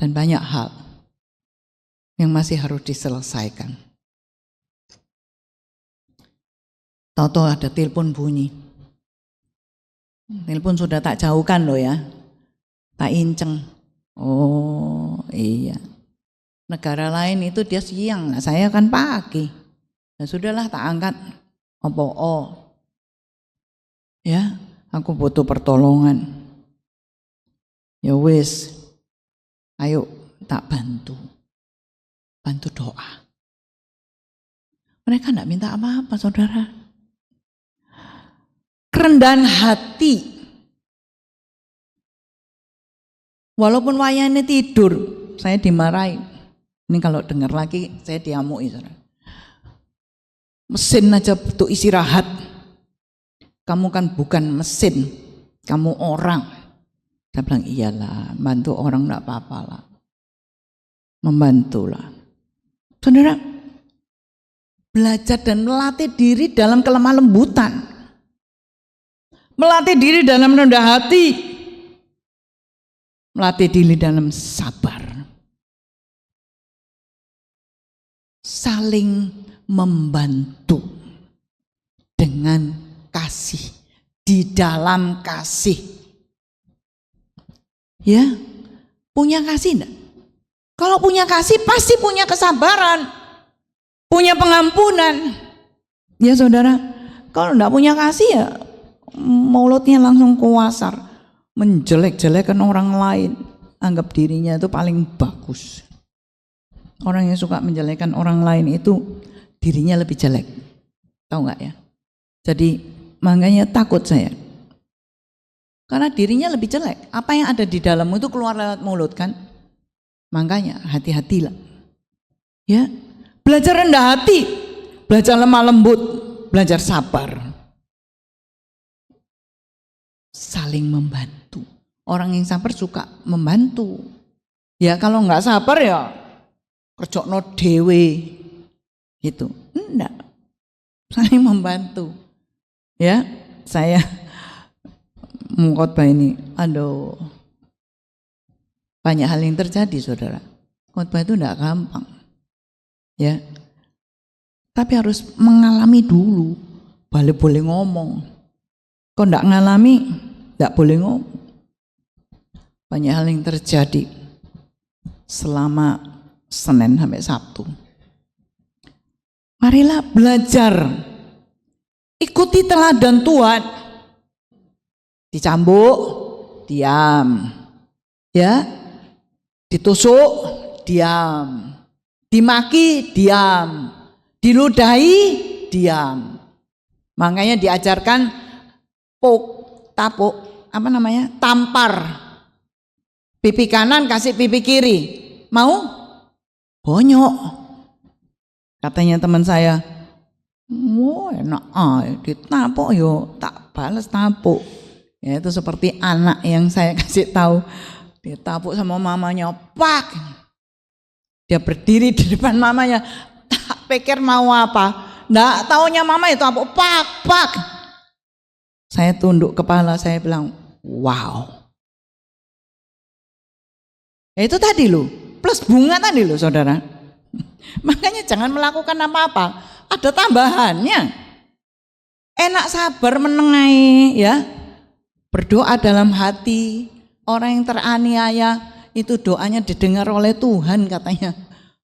dan banyak hal yang masih harus diselesaikan. Tahu-tahu ada telepon bunyi. Telepon sudah tak jauhkan loh ya, tak inceng. Oh iya, negara lain itu dia siang, nah saya kan pagi. Ya sudahlah tak angkat. Oh, ya aku butuh pertolongan. Ya wis, ayo tak bantu doa. Mereka tidak minta apa-apa saudara. Kerendahan hati. Walaupun wayangnya tidur, saya dimarahi. Ini kalau dengar lagi saya diamui saudara. Mesin aja butuh istirahat. Kamu kan bukan mesin, kamu orang. Saya bilang iyalah, bantu orang enggak apa-apa lah. Membantulah. Saudara, belajar dan melatih diri dalam kelemah lembutan. Melatih diri dalam rendah hati. Melatih diri dalam sabar. Saling membantu dengan kasih, di dalam kasih. Ya, punya kasih enggak? Kalau punya kasih pasti punya kesabaran, punya pengampunan. Ya saudara, kalau enggak punya kasih ya mulutnya langsung kuasar, menjelek-jelekan orang lain, anggap dirinya itu paling bagus. Orang yang suka menjelekkan orang lain itu dirinya lebih jelek, tahu nggak ya? Jadi makanya takut saya, karena dirinya lebih jelek. Apa yang ada di dalammu itu keluar lewat mulut kan? Makanya hati-hatilah. Ya, belajar rendah hati, belajar lemah lembut, belajar sabar. Saling membantu. Orang yang sabar suka membantu. Ya kalau nggak sabar ya kerjokno dewe gitu. Enggak. Saling membantu. Ya, saya mengkhotbah ini, aduh, banyak hal yang terjadi saudara. Khotbah itu enggak gampang. Ya. Tapi harus mengalami dulu. Boleh ngomong. Kok enggak ngalami, enggak boleh ngomong. Banyak hal yang terjadi selama Senin sampai Sabtu. Marilah belajar. Ikuti teladan Tuhan. Dicambuk, diam. Ya. Ditusuk, diam. Dimaki, diam. Diludahi, diam. Makanya diajarkan tampar. Pipi kanan kasih pipi kiri. Mau? Bonyok. Katanya teman saya, wah enak ditapuk yo, tak balas tapuk. Ya itu seperti anak yang saya kasih tahu, ditapuk sama mamanya, pak. Dia berdiri di depan mamanya, tak pikir mau apa. Nggak taunya mama itu tapuk, pak. Saya tunduk kepala, saya bilang, wow. Ya itu tadi loh, plus bunga tadi loh saudara. Makanya jangan melakukan apa-apa, ada tambahannya. Enak sabar menengahi ya. Berdoa dalam hati. Orang yang teraniaya itu doanya didengar oleh Tuhan katanya.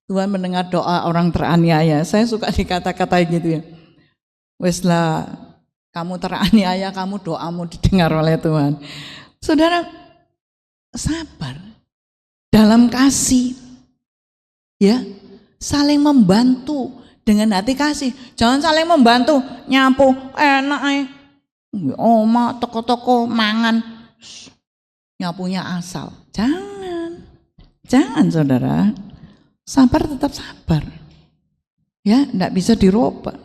Tuhan mendengar doa orang teraniaya. Saya suka dikata-kata gitu ya. Wes lah, kamu teraniaya, kamu doamu didengar oleh Tuhan. Saudara, sabar dalam kasih. Ya. Saling membantu dengan hati kasih. Jangan saling membantu nyapu enak oma toko-toko mangan nyapunya asal. Jangan saudara. Sabar tetap sabar. Ya, enggak bisa dirubah.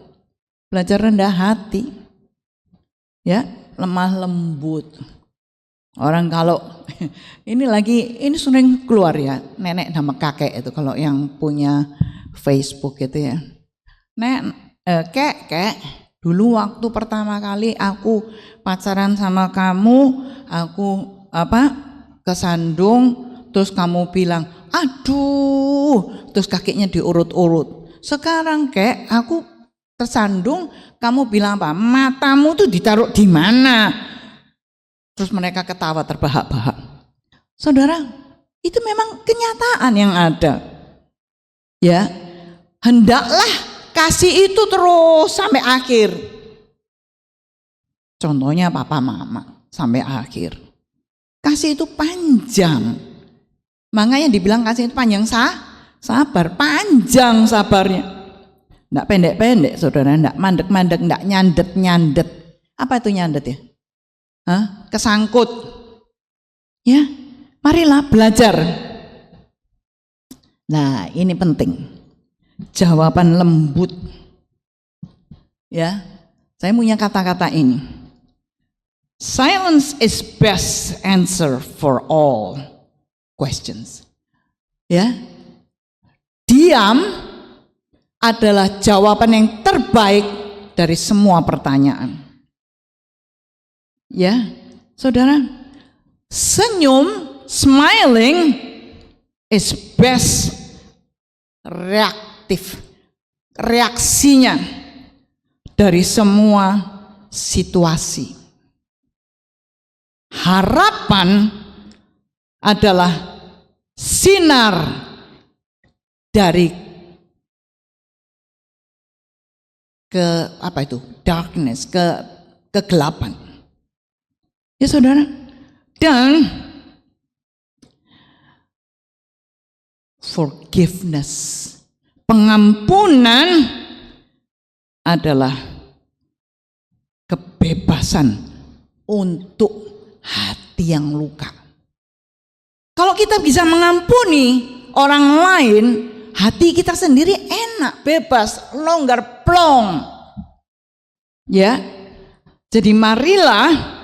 Belajar rendah hati. Ya, lemah lembut. Orang kalau ini sering keluar ya, nenek sama kakek itu kalau yang punya Facebook gitu ya. Kek, dulu waktu pertama kali aku pacaran sama kamu, aku kesandung, terus kamu bilang, aduh, terus kakinya diurut-urut. Sekarang kek, aku tersandung, kamu bilang apa? Matamu tuh ditaruh di mana? Terus mereka ketawa terbahak-bahak. Saudara, itu memang kenyataan yang ada. Ya, hendaklah kasih itu terus sampai akhir. Contohnya papa mama sampai akhir. Kasih itu panjang. Makanya dibilang kasih itu panjang sabar, panjang sabarnya. Enggak pendek-pendek saudara, enggak mandek-mandek, enggak nyandet-nyandet. Apa itu nyandet ya? Kesangkut. Ya, marilah belajar. Nah, ini penting. Jawaban lembut. Ya, saya punya kata-kata ini. Silence is best answer for all questions. Ya, diam adalah jawaban yang terbaik dari semua pertanyaan. Ya, saudara, senyum, smiling is best reaksinya dari semua situasi. Harapan adalah sinar dari darkness, kegelapan. Ya saudara, dan forgiveness, pengampunan adalah kebebasan untuk hati yang luka. Kalau kita bisa mengampuni orang lain, hati kita sendiri enak, bebas, longgar, plong. Ya, jadi marilah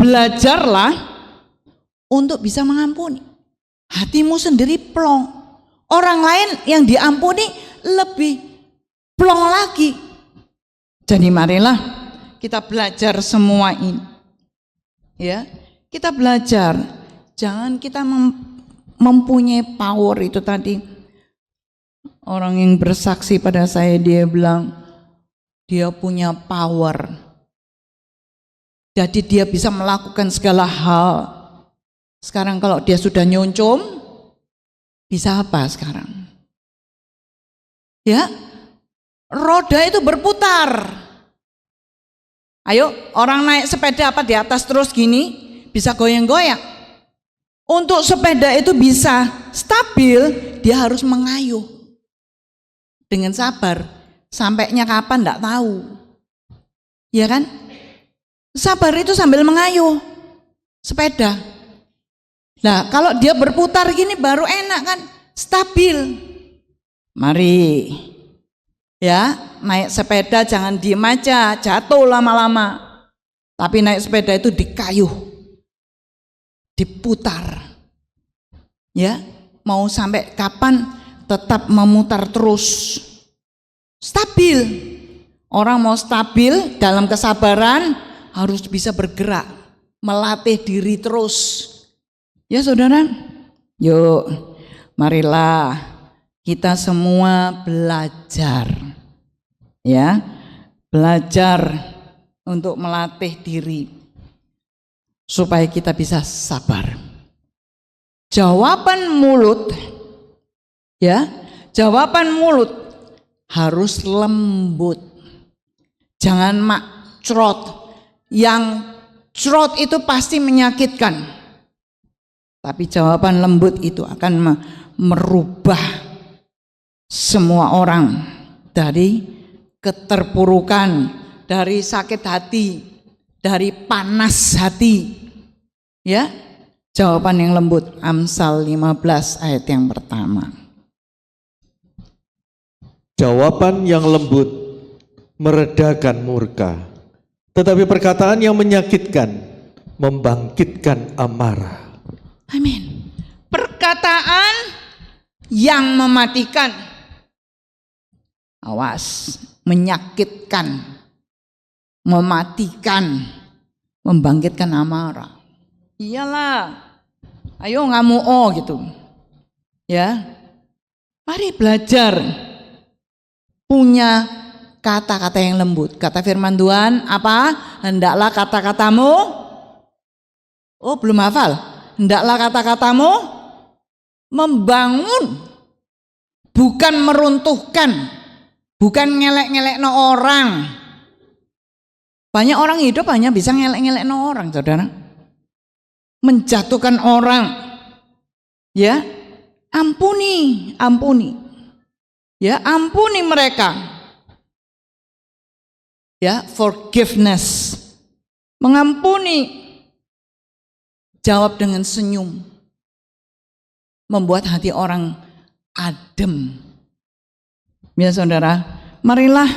belajarlah untuk bisa mengampuni. Hatimu sendiri plong. Orang lain yang diampuni lebih plong lagi. Jadi marilah kita belajar semua ini. Ya, kita belajar. Jangan kita mempunyai power itu tadi. Orang yang bersaksi pada saya, dia bilang dia punya power. Jadi dia bisa melakukan segala hal. Sekarang kalau dia sudah nyoncom, bisa apa sekarang? Ya, roda itu berputar. Ayo, orang naik sepeda apa di atas terus gini, bisa goyang-goyang. Untuk sepeda itu bisa stabil, dia harus mengayuh dengan sabar. Sampainya kapan enggak tahu. Ya kan? Sabar itu sambil mengayuh sepeda. Nah, kalau dia berputar gini baru enak kan? Stabil. Mari. Ya, naik sepeda jangan diem aja, jatuh lama-lama. Tapi naik sepeda itu dikayuh, diputar. Ya, mau sampai kapan tetap memutar terus. Stabil. Orang mau stabil dalam kesabaran harus bisa bergerak, melatih diri terus. Ya saudara, yuk marilah kita semua belajar. Ya, belajar untuk melatih diri supaya kita bisa sabar. Jawaban mulut, ya, jawaban mulut harus lembut. Jangan makcrot. Yang crot itu pasti menyakitkan. Tapi jawaban lembut itu akan merubah semua orang dari keterpurukan, dari sakit hati, dari panas hati. Ya, jawaban yang lembut. Amsal 15 ayat yang pertama. Jawaban yang lembut meredakan murka, tetapi perkataan yang menyakitkan membangkitkan amarah. Amin. Perkataan yang mematikan, awas, menyakitkan, mematikan, membangkitkan amarah. Iyalah, ayo ngamuk gitu. Ya, mari belajar punya kata-kata yang lembut. Kata firman Tuhan apa? Hendaklah kata-katamu, oh belum hafal. Hendaklah kata-katamu membangun, bukan meruntuhkan, bukan ngelek-ngelek no orang. Banyak orang hidup hanya bisa ngelek-ngelek no orang, saudara. Menjatuhkan orang. Ya, ampuni, ampuni. Ya, ampuni mereka. Ya, forgiveness. Mengampuni. Jawab dengan senyum. Membuat hati orang adem. Ya saudara, marilah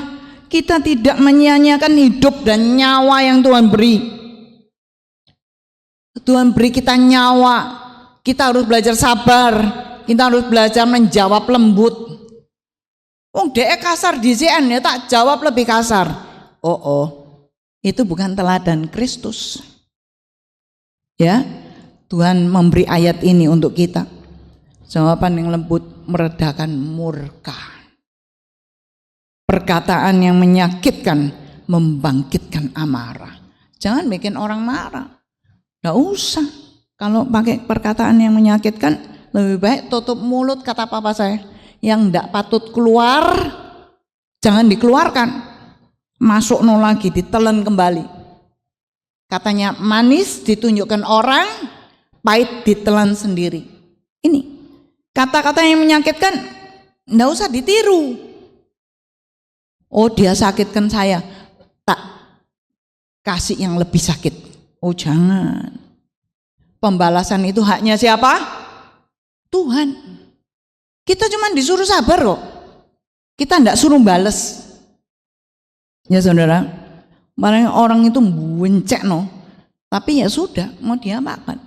kita tidak menyia-nyiakan hidup dan nyawa yang Tuhan beri. Tuhan beri kita nyawa. Kita harus belajar sabar. Kita harus belajar menjawab lembut. Dek kasar di CN ya, tak jawab lebih kasar. Itu bukan teladan Kristus. Ya, Tuhan memberi ayat ini untuk kita. Jawaban yang lembut meredakan murka. Perkataan yang menyakitkan membangkitkan amarah. Jangan bikin orang marah. Nggak usah. Kalau pakai perkataan yang menyakitkan, lebih baik tutup mulut, kata papa saya. Yang nggak patut keluar, jangan dikeluarkan. Masuk lagi, ditelan kembali. Katanya manis ditunjukkan orang, pahit ditelan sendiri. Ini kata-kata yang menyakitkan, enggak usah ditiru. Oh dia sakitkan saya, tak kasih yang lebih sakit. Oh jangan. Pembalasan itu haknya siapa? Tuhan. Kita cuma disuruh sabar kok. Kita enggak suruh bales. Ya saudara. Orang itu bencek tapi ya sudah, mau diapakan?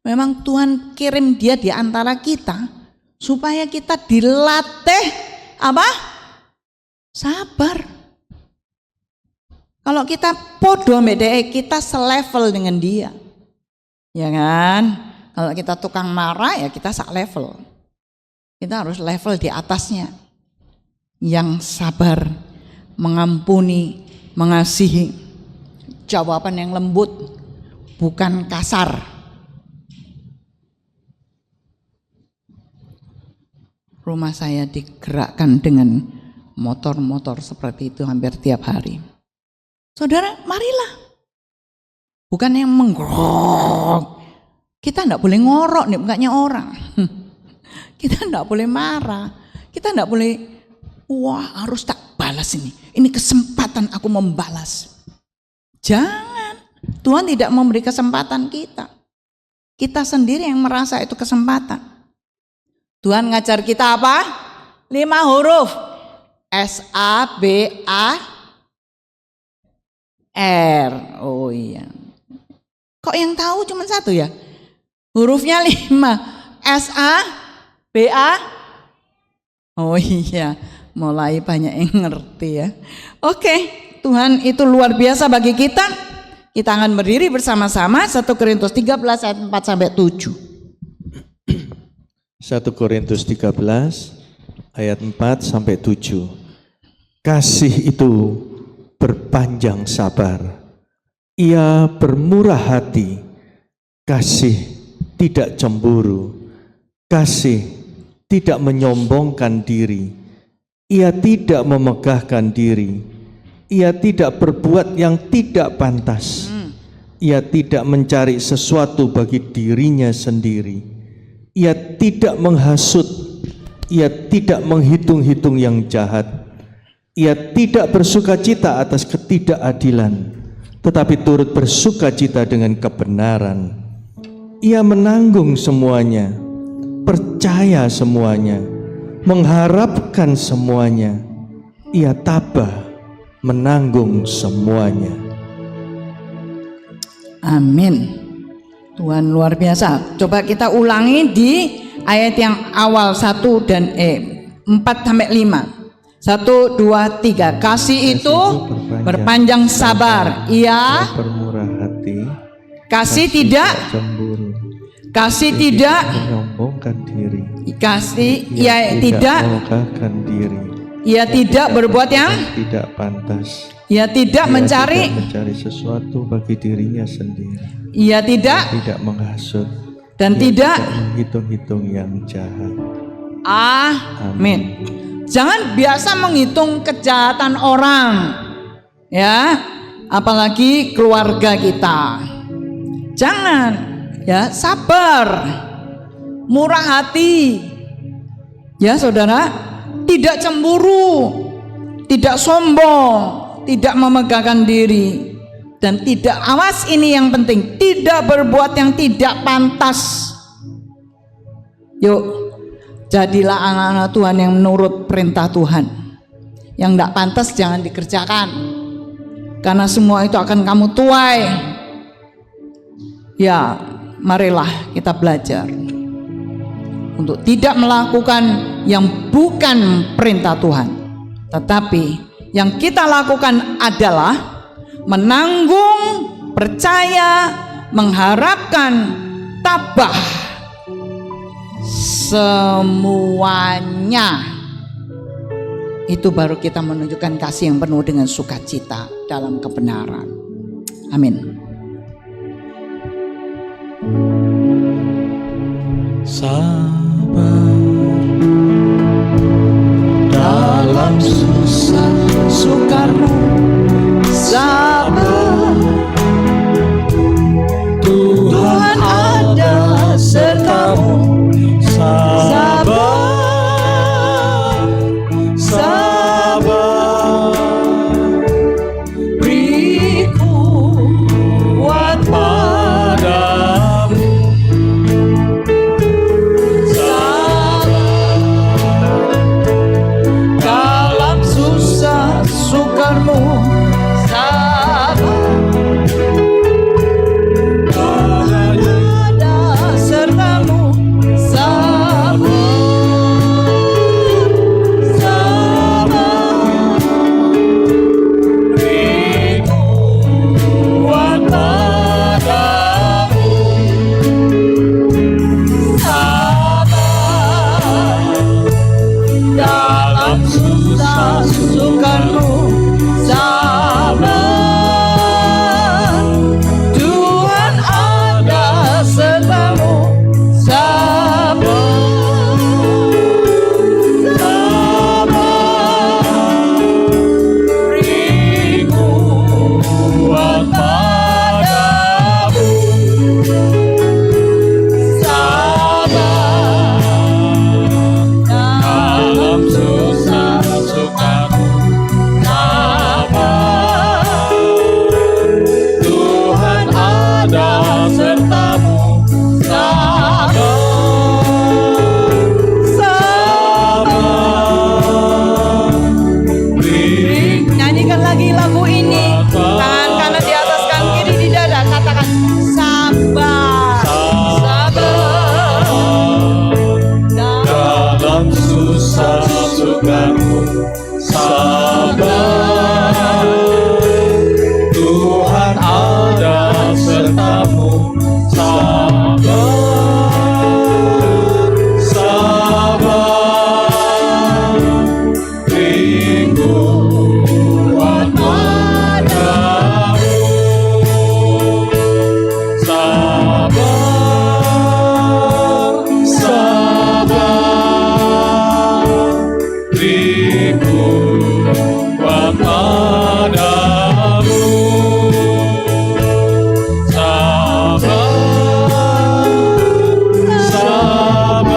Memang Tuhan kirim dia di antara kita supaya kita dilatih apa? Sabar. Kalau kita podo mbek kita selevel dengan dia. Ya kan? Kalau kita tukang marah ya kita sak level. Kita harus level di atasnya. Yang sabar, mengampuni, mengasihi. Jawaban yang lembut, bukan kasar. Rumah saya digerakkan dengan motor-motor seperti itu hampir tiap hari. Saudara, marilah. bukan yang menggrok. Kita tidak boleh ngorok nih mukanya orang. Kita tidak boleh marah. Kita tidak boleh, wah harus tak balas ini. Ini kesempatan aku membalas. Jangan. Tuhan tidak memberi kesempatan kita. Kita sendiri yang merasa itu kesempatan. Tuhan ngajar kita apa? 5 huruf. S-A-B-A-R. Oh iya. Kok yang tahu cuma 1 ya? Hurufnya 5. S-A-B-A. Oh iya, mulai banyak yang ngerti ya. Oke, Tuhan itu luar biasa bagi kita. Kita akan berdiri bersama-sama 1 Korintus 13 ayat 4 sampai 7. 1 Korintus 13 ayat 4 sampai 7. Kasih itu berpanjang sabar. Ia bermurah hati. Kasih tidak cemburu. Kasih tidak menyombongkan diri. Ia tidak memegahkan diri. Ia tidak berbuat yang tidak pantas. Ia tidak mencari sesuatu bagi dirinya sendiri. Ia tidak menghasut. Ia tidak menghitung-hitung yang jahat. Ia tidak bersukacita atas ketidakadilan, tetapi turut bersukacita dengan kebenaran. Ia menanggung semuanya, percaya semuanya, mengharapkan semuanya. Ia tabah menanggung semuanya. Amin. Tuhan luar biasa. Coba kita ulangi di ayat yang awal 1 dan 4 sampai 5. 1, 2, 3. Kasih itu berpanjang sabar. Ia bermurah hati. Kasih tidak cemburu. Kasih tidak menyombongkan diri. Kasih ia tidak memegahkan diri. Ia tidak berbuat yang tidak pantas. Ia tidak mencari sesuatu bagi dirinya sendiri. Ia tidak menghasut dan tidak menghitung-hitung yang jahat. Amin. Jangan biasa menghitung kejahatan orang, ya, apalagi keluarga kita. Jangan, ya, sabar, murah hati, ya saudara, tidak cemburu, tidak sombong, tidak memegahkan diri, dan tidak, awas ini yang penting, tidak berbuat yang tidak pantas. Yuk, jadilah anak-anak Tuhan yang menurut perintah Tuhan. Yang tidak pantas jangan dikerjakan, karena semua itu akan kamu tuai. Ya, marilah kita belajar untuk tidak melakukan yang bukan perintah Tuhan, tetapi yang kita lakukan adalah menanggung, percaya, mengharapkan, tabah semuanya. Itu baru kita menunjukkan kasih yang penuh dengan sukacita dalam kebenaran. Amin. Sabar dalam susah sukarmu, sabar, Tuhan ada sertamu. Sabar, sabar, beri kuat padamu. Sabar dalam susah sukarmu, sabar, Tuhan ada sertamu. kuat padamu. Sabar, sabar,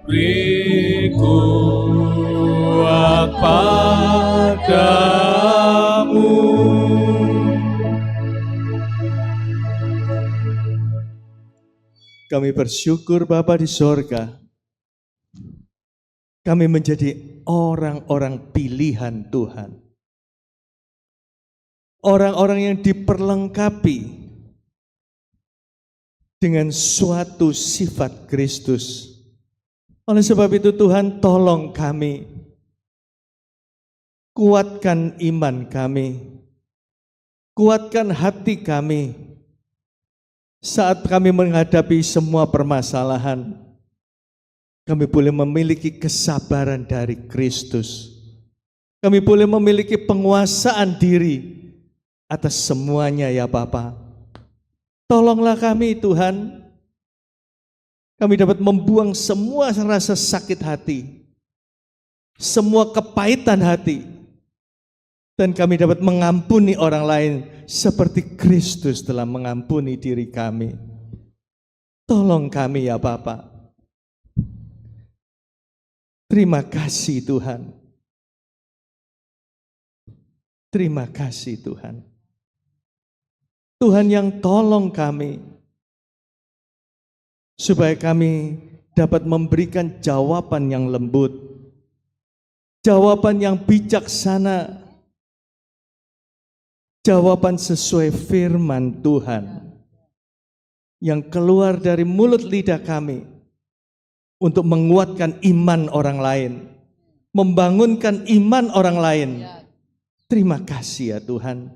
beri kuat padamu. Kami bersyukur Bapa di sorga, kami menjadi orang-orang pilihan Tuhan. Orang-orang yang diperlengkapi dengan suatu sifat Kristus. Oleh sebab itu Tuhan, tolong kami, kuatkan iman kami, kuatkan hati kami, saat kami menghadapi semua permasalahan, kami boleh memiliki kesabaran dari Kristus. Kami boleh memiliki penguasaan diri atas semuanya ya Bapa. Tolonglah kami Tuhan, kami dapat membuang semua rasa sakit hati, semua kepahitan hati, dan kami dapat mengampuni orang lain seperti Kristus telah mengampuni diri kami. Tolong kami ya Bapa. Terima kasih Tuhan. Terima kasih Tuhan. Tuhan yang tolong kami supaya kami dapat memberikan jawaban yang lembut, jawaban yang bijaksana, jawaban sesuai firman Tuhan yang keluar dari mulut lidah kami untuk menguatkan iman orang lain, membangunkan iman orang lain. Terima kasih ya Tuhan,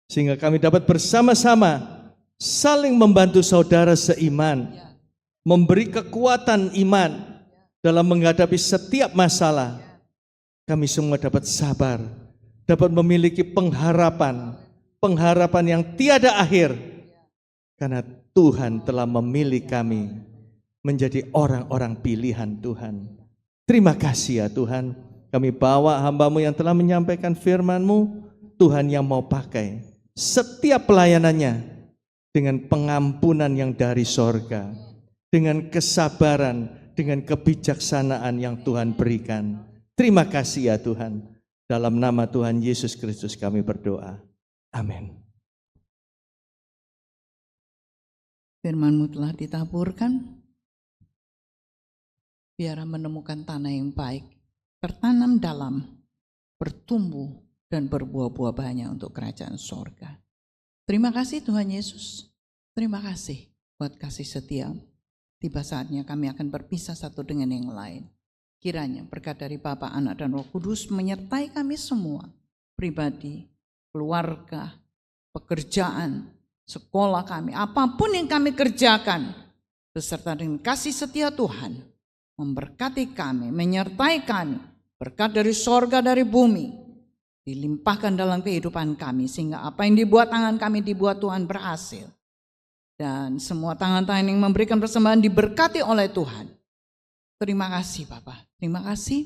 sehingga kami dapat bersama-sama saling membantu saudara seiman, memberi kekuatan iman dalam menghadapi setiap masalah. Kami semua dapat sabar, dapat memiliki pengharapan, pengharapan yang tiada akhir, karena Tuhan telah memilih kami menjadi orang-orang pilihan Tuhan. Terima kasih ya Tuhan, kami bawa hamba-Mu yang telah menyampaikan firman-Mu, Tuhan yang mau pakai setiap pelayanannya dengan pengampunan yang dari sorga, dengan kesabaran, dengan kebijaksanaan yang Tuhan berikan. Terima kasih ya Tuhan. Dalam nama Tuhan Yesus Kristus kami berdoa. Amin. Firman-Mu telah ditaburkan, biar menemukan tanah yang baik, tertanam dalam, bertumbuh dan berbuah-buah banyak untuk kerajaan sorga. Terima kasih Tuhan Yesus. Terima kasih buat kasih setia. Tiba saatnya kami akan berpisah satu dengan yang lain. Kiranya berkat dari Bapa, Anak, dan Roh Kudus menyertai kami semua, pribadi, keluarga, pekerjaan, sekolah kami, apapun yang kami kerjakan, beserta dengan kasih setia Tuhan, memberkati kami, menyertai kami, berkat dari sorga, dari bumi, dilimpahkan dalam kehidupan kami, sehingga apa yang dibuat tangan kami dibuat Tuhan berhasil. Dan semua tangan-tangan yang memberikan persembahan diberkati oleh Tuhan. Terima kasih Bapak, terima kasih.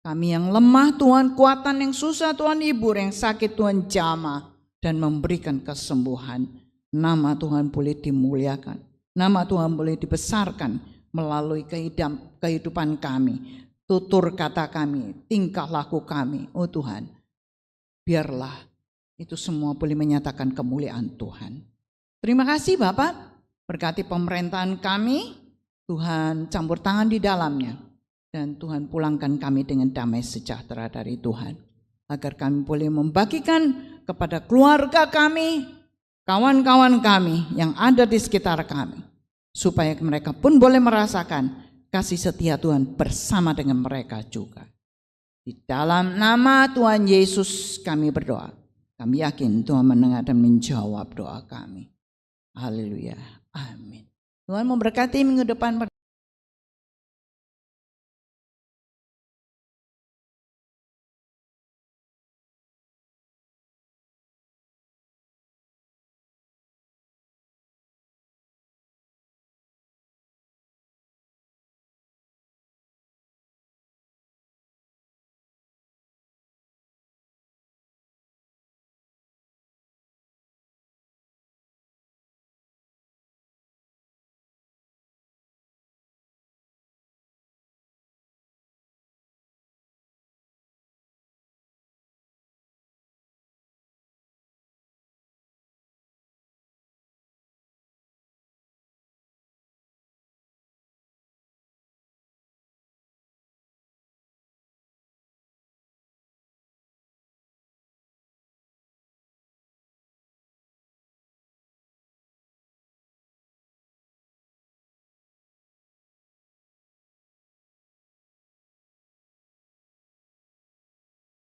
Kami yang lemah Tuhan kuatan, yang susah Tuhan hibur, yang sakit Tuhan jamah dan memberikan kesembuhan. Nama Tuhan boleh dimuliakan, nama Tuhan boleh dibesarkan melalui kehidupan kami, tutur kata kami, tingkah laku kami. Oh Tuhan, biarlah itu semua boleh menyatakan kemuliaan Tuhan. Terima kasih Bapak, berkati pemerintahan kami, Tuhan campur tangan di dalamnya, dan Tuhan pulangkan kami dengan damai sejahtera dari Tuhan, agar kami boleh membagikan kepada keluarga kami, kawan-kawan kami yang ada di sekitar kami, supaya mereka pun boleh merasakan kasih setia Tuhan bersama dengan mereka juga. Di dalam nama Tuhan Yesus kami berdoa. Kami yakin Tuhan mendengar dan menjawab doa kami. Haleluya. Amin. Tuhan memberkati minggu depan.